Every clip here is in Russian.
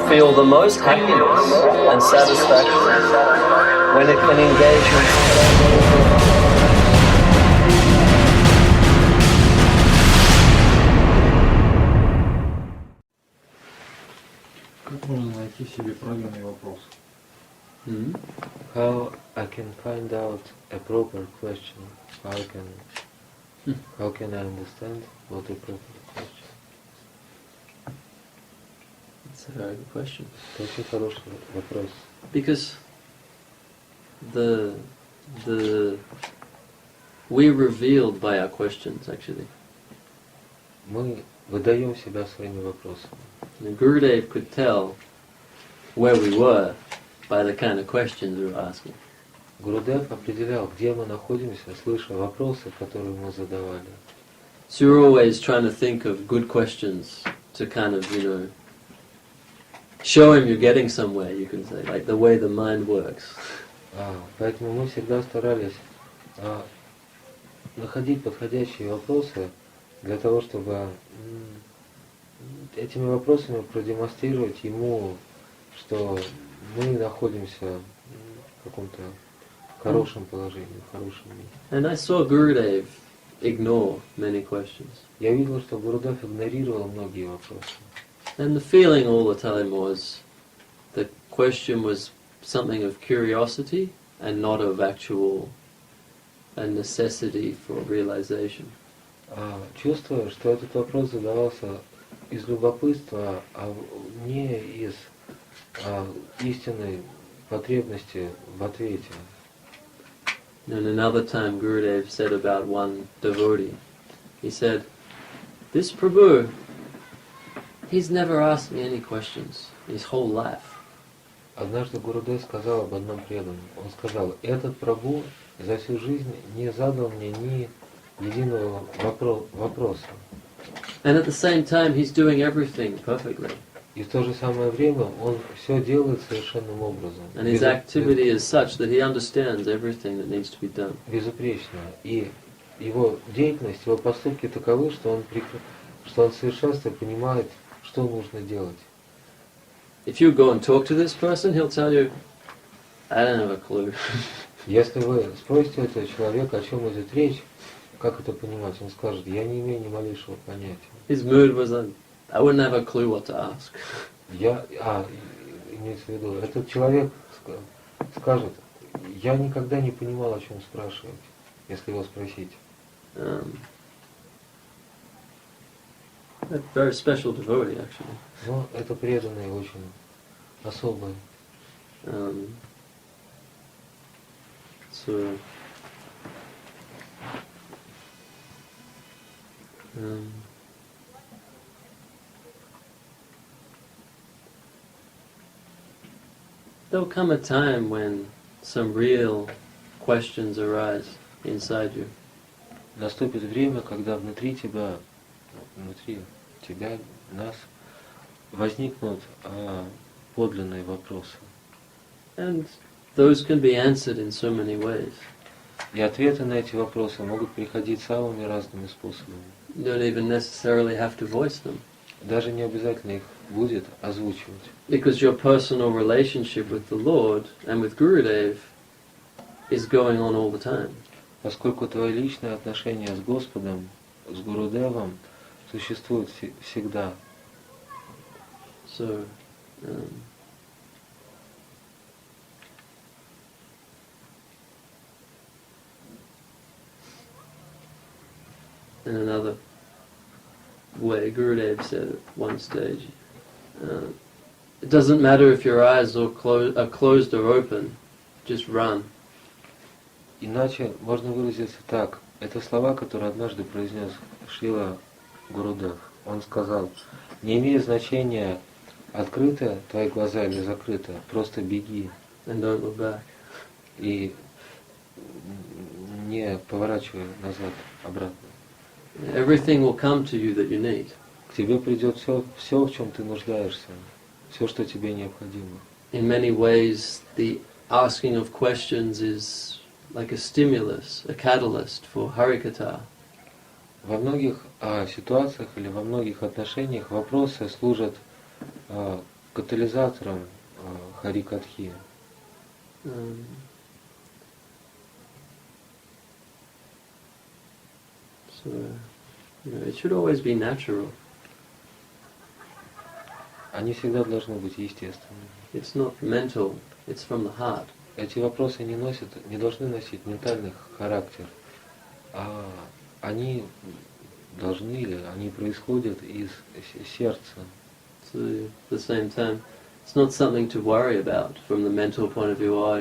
feel the most happiness and satisfaction when it can engage with. Как можно найти себе правильный вопрос? How I can find out a proper question? How can I understand what a proper question? That's a very good question. Это очень хороший вопрос. Because we're revealed by our questions, actually. Мы выдаем себя своими вопросами. And Gurudev could tell where we were by the kind of questions we were asking. Гурудев определял, где мы находимся, слыша вопросы, которые мы задавали. So you're always trying to think of good questions to kind of, show him you're getting somewhere, you can say, like the way the mind works. Поэтому мы всегда старались находить подходящие вопросы для того, чтобы этими вопросами продемонстрировать ему, что мы находимся в каком-то хорошем положении, в хорошем месте. And I saw Gurudev ignore many questions. Я видел, что Гурудев игнорировал многие вопросы. And the feeling all the time was the question was something of curiosity and not of actual a necessity for realization. Чувствую, что этот вопрос задавался из любопытства, а не из истинной потребности в ответе. And another time Gurudev said about one devotee, he said, "This Prabhu, he's never asked me any questions his whole life." Однажды Гурудев сказал об одном преданном. Он сказал, этот Прабху за всю жизнь не задал мне ни единого вопроса. And at the same time he's doing everything perfectly. И в то же самое время он все делает совершенным образом. And his activity is such that he understands everything that needs to be done. Безупречно. И его деятельность, его поступки таковы, что он в совершенстве понимает, что нужно делать. If you go and talk to this person, he'll tell you, "I don't have a clue." Если вы спросите этого человека, о чем идет речь, как это понимать, он скажет, я не имею ни малейшего понятия. His mood was like, "I wouldn't have a clue what to ask." Имеется в виду, этот человек скажет, я никогда не понимал, о чем спрашивать, если его спросить. A very special devotee, actually. Но это преданный, очень особый. There'll come a time when some real questions arise inside you. Наступит время, когда внутри тебя, нас, возникнут подлинные вопросы. And those can be answered in so many ways. И ответы на эти вопросы могут приходить самыми разными способами. You don't even necessarily have to voice them. Даже не обязательно их будет озвучивать. Because your personal relationship with the Lord and with Gurudev is going on all the time. Поскольку твое личное отношение с Господом, с Гурудевом, существует всегда. So, in another way, Gurudev said at one stage, it doesn't matter if your eyes are closed or open, just run. Иначе можно выразиться так. Это слова, которые однажды произнес Шрила Гурудев. Он сказал, не имеет значения, открыты твои глаза или закрыты, просто беги. And don't look back. И не поворачивай назад, обратно. Everything will come to you that you need. К тебе придет все, в чем ты нуждаешься, все, что тебе необходимо. In many ways, the asking of questions is like a stimulus, a catalyst for Harikatha. Во многих ситуациях или во многих отношениях вопросы служат катализатором харикатхи. So, it should always be natural. Они всегда должны быть естественными. It's not mental, it's from the heart. Эти вопросы не должны носить ментальный характер, а они должны или они происходят из сердца. So at the same time, it's not something to worry about from the mental point of view. Oh,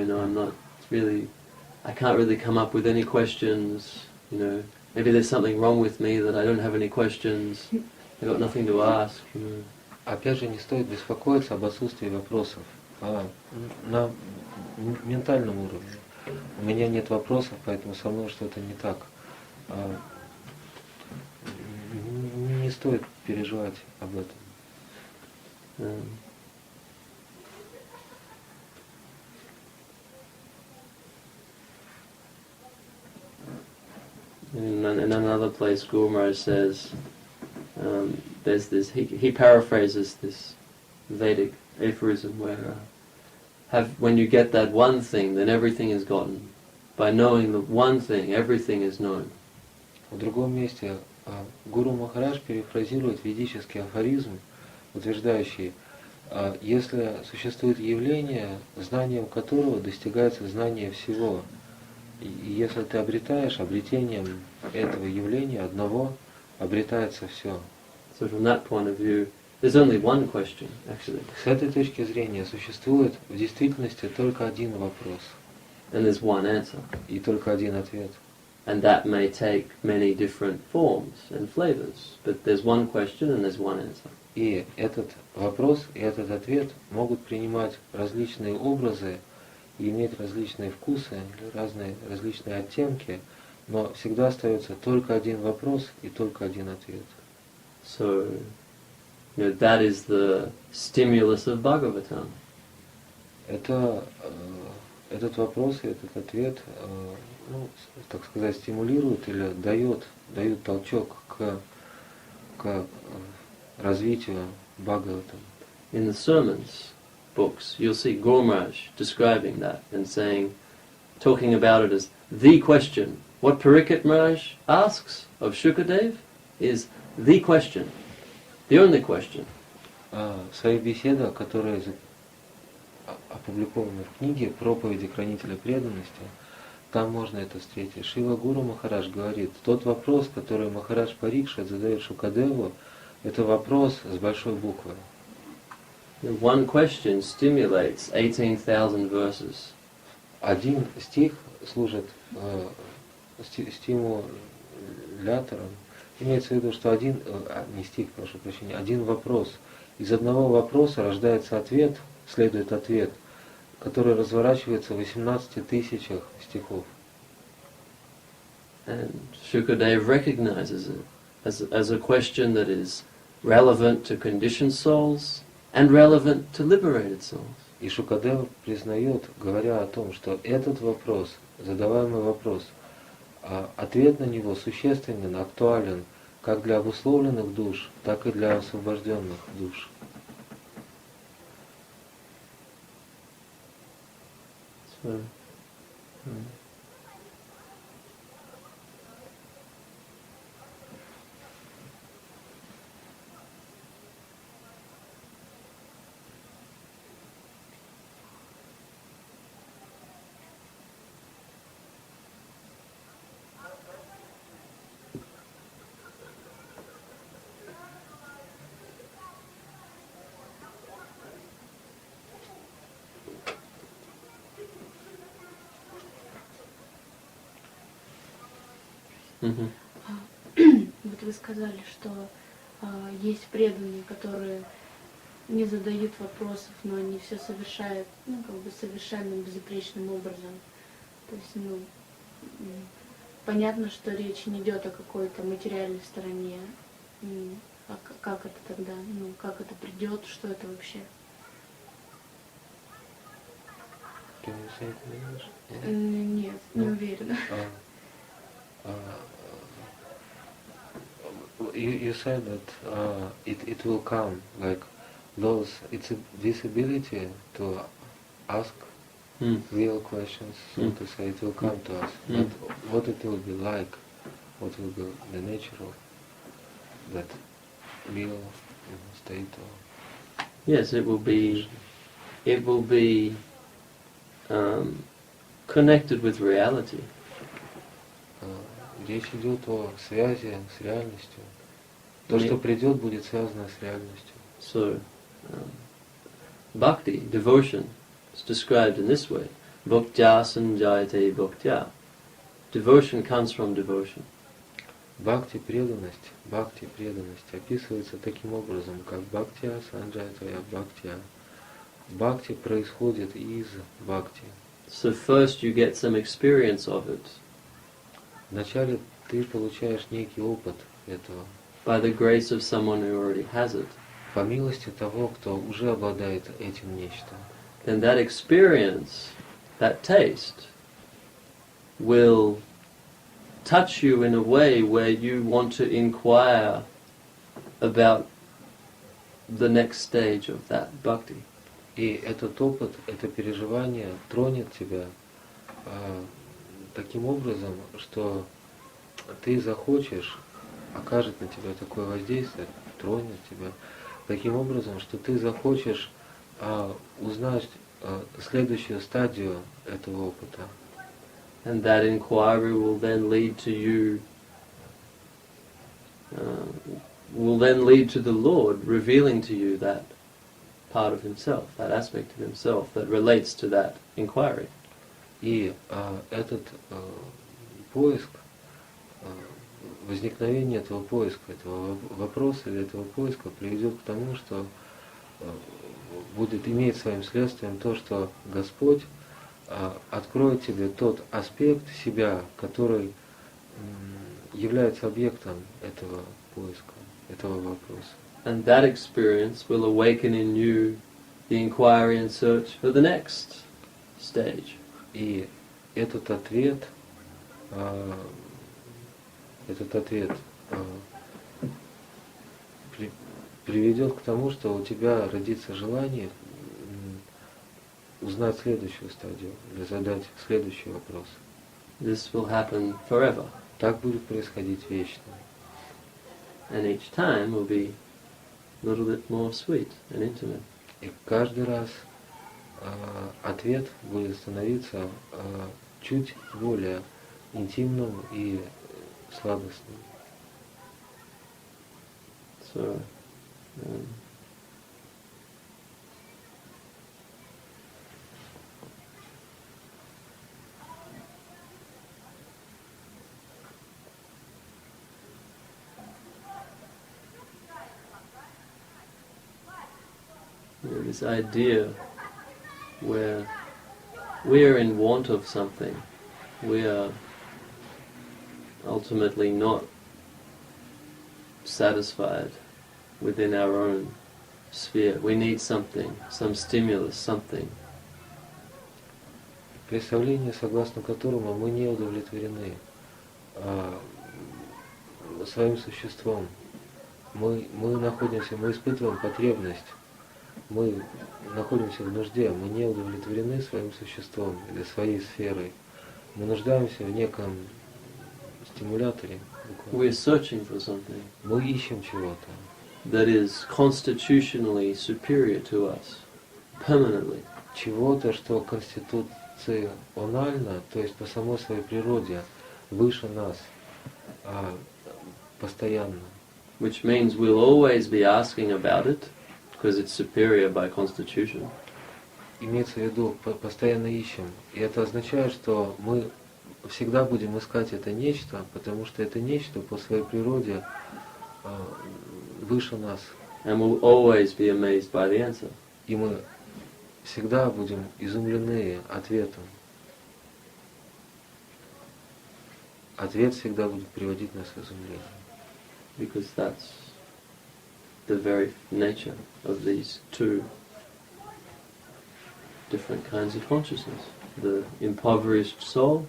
I can't really come up with any questions. Maybe there's something wrong with me that I don't have any questions. I got nothing to ask. Опять же, не стоит беспокоиться об отсутствии вопросов. На ментальном уровне. У меня нет вопросов, поэтому со мной что-то не так. Не стоит переживать об этом. In another place, Guru Maharaj says, there's this. He paraphrases this Vedic aphorism where, when you get that one thing, then everything is gotten. By knowing the one thing, everything is known. В другом месте Гуру Махарадж перефразирует ведический афоризм, утверждающий, если существует явление, знанием которого достигается знание всего, и если ты обретаешь, обретением этого явления одного обретается все. So from that point of view, there's only one question, actually. С этой точки зрения существует в действительности только один вопрос. And there's one answer. И только один ответ. And that may take many different forms and flavors, but there's one question and there's one answer. И этот вопрос и этот ответ могут принимать различные образы и иметь различные вкусы, различные оттенки, но всегда остается только один вопрос и только один ответ. So, that is the stimulus of Bhagavatam. Этот вопрос и этот ответ, так сказать, стимулируют или дают толчок к развитию Бхагаватам. In the sermons books, you'll see Guru Maharaj describing that and talking about it as the question. What Parikshit Maharaj asks of Shukadev is the question, the only question. В своих беседах, которые опубликованы в книге «Проповеди хранителя преданности», там можно это встретить. Шрила Гуру Махарадж говорит, тот вопрос, который Махарадж Парикшит задает Шукадеву, это вопрос с большой буквы. One question stimulates 18,000 verses. Один стих служит стимулятором. Имеется в виду, что один вопрос. Из одного вопроса рождается ответ, следует ответ, который разворачивается в 18 тысячах стихов. And Shukadev recognizes it as a question that is relevant to conditioned souls and relevant to liberated souls. И Шукадев признает, говоря о том, что этот вопрос, задаваемый вопрос, ответ на него существенен, актуален как для обусловленных душ, так и для освобожденных душ. Вот вы сказали, что есть преданные, которые не задают вопросов, но они все совершают, совершенным, безупречным образом. То есть, понятно, что речь не идет о какой-то материальной стороне. А как это тогда? Как это придет? Что это вообще? Нет, не уверена. You said that it will come, like this ability to ask real questions, so to say, it will come to us. But what it will be like, what will be the nature of that real state of... Yes, it will be connected with reality. Речь идет о связи с реальностью. То, что придет, будет связано с реальностью. So, bhakti, devotion, is described in this way. Bhaktya sanjayate bhaktya. Devotion comes from devotion. Бхакти преданность описывается таким образом, как бхактия санджайтая бхактия. Бхакти происходит из бхакти. So first you get some experience of it. Вначале ты получаешь некий опыт этого. By the grace of someone who already has it. По милости того, кто уже обладает этим нечто. Then that experience, that taste, will touch you in a way where you want to inquire about the next stage of that bhakti. И этот опыт, это переживание тронет тебя таким образом, что ты захочешь, окажет на тебя такое воздействие, тронет тебя таким образом, что ты захочешь узнать следующую стадию этого опыта. And that inquiry will then lead to you, will then lead to the Lord revealing to you that part of Himself, that aspect of Himself that relates to that inquiry. И этот поиск, возникновение этого поиска, этого вопроса или этого поиска приведет к тому, что будет иметь своим следствием то, что Господь откроет тебе тот аспект себя, который является объектом этого поиска, этого вопроса. And that experience will awaken in you the inquiry and search for the next stage. И этот ответ приведет к тому, что у тебя родится желание узнать следующую стадию, или задать следующий вопрос. This will happen forever. Так будет происходить вечно. And each time will be a little bit more sweet and intimate. И каждый раз ответ будет становиться чуть более интимным и сладостным. So, this idea where we are in want of something, we are ultimately not satisfied within our own sphere. We need something, some stimulus, something. Представление, согласно которому мы не удовлетворены своим существом. Мы испытываем потребность, мы находимся в нужде, мы не удовлетворены своим существом или своей сферой. Мы нуждаемся в неком стимуляторе. We're searching for something Мы ищем чего-то, that is constitutionally superior to us, permanently. чего-то, что конституционально, то есть по самой своей природе, выше нас, постоянно. Which means we'll always be asking about it, because it's superior by constitution. Имеется в виду, постоянно ищем. И это означает, что мы всегда будем искать это нечто, потому что это нечто по своей природе выше нас. And we'll always be amazed by the answer. И мы всегда будем изумлены ответом. Ответ всегда будет приводить нас в изумление. Because that's the very nature of these two different kinds of consciousness. The impoverished soul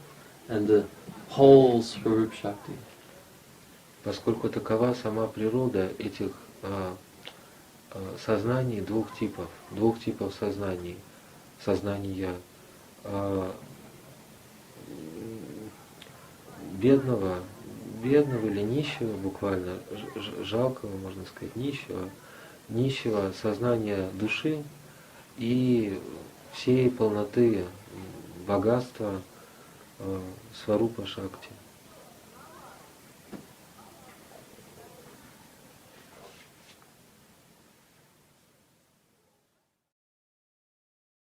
and the whole Swarup Shakti. Поскольку такова сама природа этих сознаний двух типов сознаний, сознания бедного или нищего, буквально жалкого, можно сказать, нищего сознания души и всей полноты богатства сварупа шакти.